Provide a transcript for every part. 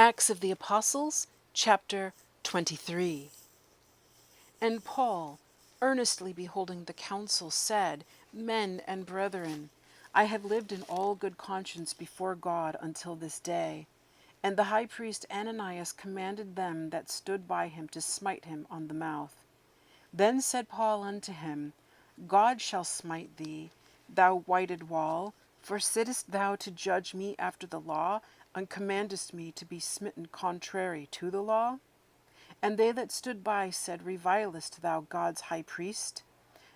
Acts of the Apostles, chapter 23. And Paul, earnestly beholding the council, said, Men and brethren, I have lived in all good conscience before God until this day. And the high priest Ananias commanded them that stood by him to smite him on the mouth. Then said Paul unto him, God shall smite thee, thou whited wall, for sittest thou to judge me after the law, and commandest me to be smitten contrary to the law? And they that stood by said, Revilest thou God's high priest?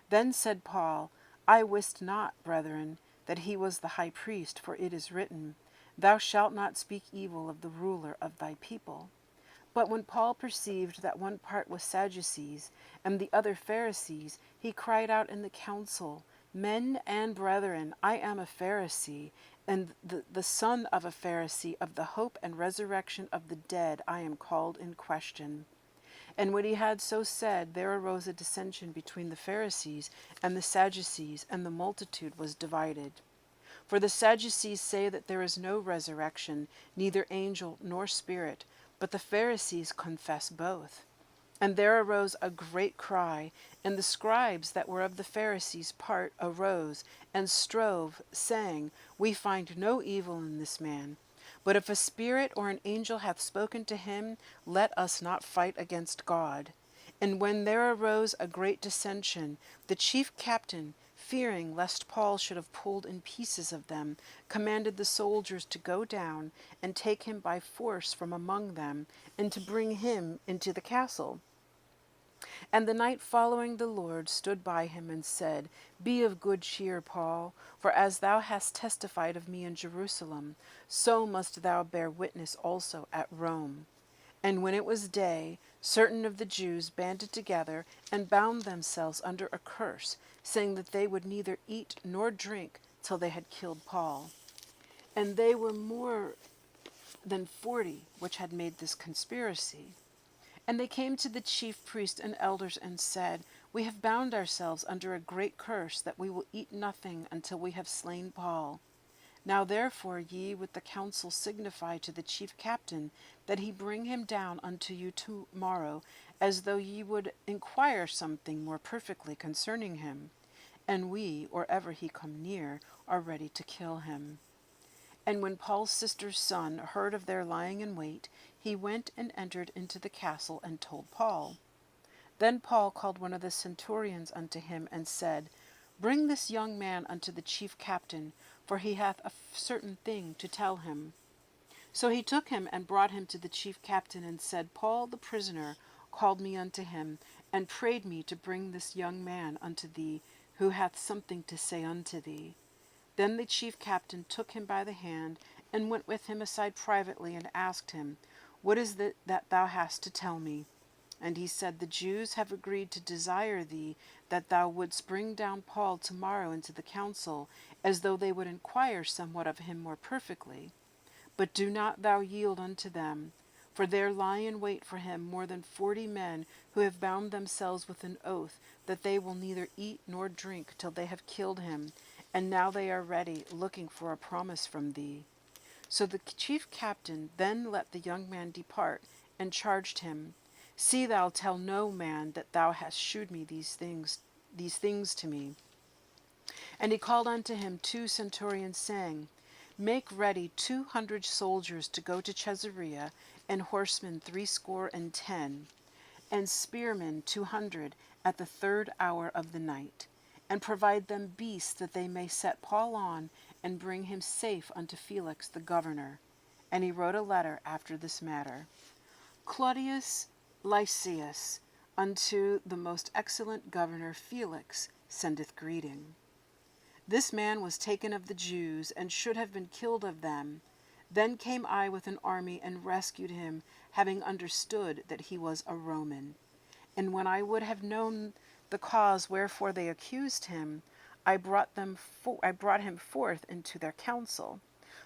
Then said Paul, I wist not, brethren, that he was the high priest, for it is written, Thou shalt not speak evil of the ruler of thy people. But when Paul perceived that one part was Sadducees, and the other Pharisees, he cried out in the council, Men and brethren, I am a Pharisee, and the son of a Pharisee, of the hope and resurrection of the dead I am called in question. And when he had so said, there arose a dissension between the Pharisees and the Sadducees, and the multitude was divided. For the Sadducees say that there is no resurrection, neither angel nor spirit, but the Pharisees confess both. And there arose a great cry, and the scribes that were of the Pharisees' part arose and strove, saying, We find no evil in this man. But if a spirit or an angel hath spoken to him, let us not fight against God. And when there arose a great dissension, the chief captain, fearing lest Paul should have pulled in pieces of them, commanded the soldiers to go down and take him by force from among them, and to bring him into the castle. And the night following the Lord stood by him and said, Be of good cheer, Paul, for as thou hast testified of me in Jerusalem, so must thou bear witness also at Rome. And when it was day, certain of the Jews banded together and bound themselves under a curse, saying that they would neither eat nor drink till they had killed Paul. And they were more than 40 which had made this conspiracy. And they came to the chief priests and elders and said, We have bound ourselves under a great curse, that we will eat nothing until we have slain Paul. Now therefore ye with the council signify to the chief captain that he bring him down unto you tomorrow, as though ye would inquire something more perfectly concerning him. And we, or ever he come near, are ready to kill him. And when Paul's sister's son heard of their lying in wait, he went and entered into the castle and told Paul. Then Paul called one of the centurions unto him and said, Bring this young man unto the chief captain, for he hath a certain thing to tell him. So he took him and brought him to the chief captain and said, Paul the prisoner called me unto him, and prayed me to bring this young man unto thee, who hath something to say unto thee. Then the chief captain took him by the hand, and went with him aside privately, and asked him, What is it that thou hast to tell me? And he said, The Jews have agreed to desire thee, that thou wouldst bring down Paul tomorrow into the council, as though they would inquire somewhat of him more perfectly. But do not thou yield unto them, for there lie in wait for him more than 40 men, who have bound themselves with an oath, that they will neither eat nor drink till they have killed him, and now they are ready, looking for a promise from thee. So the chief captain then let the young man depart, and charged him, See thou tell no man that thou hast shewed me these things to me. And he called unto him 2 centurions, saying, Make ready 200 soldiers to go to Caesarea, and horsemen 70, and spearmen 200 at the 3rd hour of the night. And provide them beasts, that they may set Paul on, and bring him safe unto Felix the governor. And he wrote a letter after this matter. Claudius Lysias, unto the most excellent governor Felix, sendeth greeting. This man was taken of the Jews, and should have been killed of them. Then came I with an army, and rescued him, having understood that he was a Roman. And when I would have known the cause wherefore they accused him, I brought him forth into their council,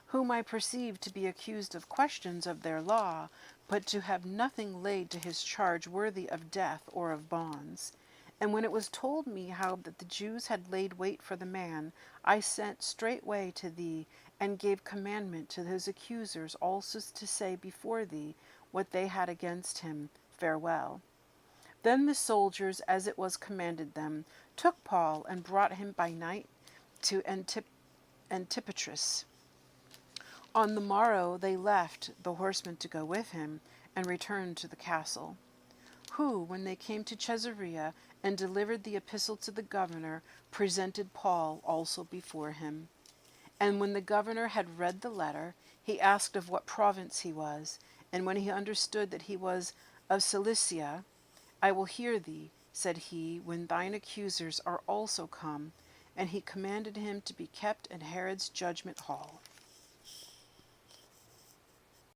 whom I perceived to be accused of questions of their law, but to have nothing laid to his charge worthy of death or of bonds. And when it was told me how that the Jews had laid wait for the man, I sent straightway to thee, and gave commandment to his accusers also to say before thee what they had against him. Farewell. Then the soldiers, as it was commanded them, took Paul and brought him by night to Antipatris. On the morrow they left the horsemen to go with him, and returned to the castle, who, when they came to Caesarea and delivered the epistle to the governor, presented Paul also before him. And when the governor had read the letter, he asked of what province he was, and when he understood that he was of Cilicia, I will hear thee, said he, when thine accusers are also come. And he commanded him to be kept in Herod's judgment hall.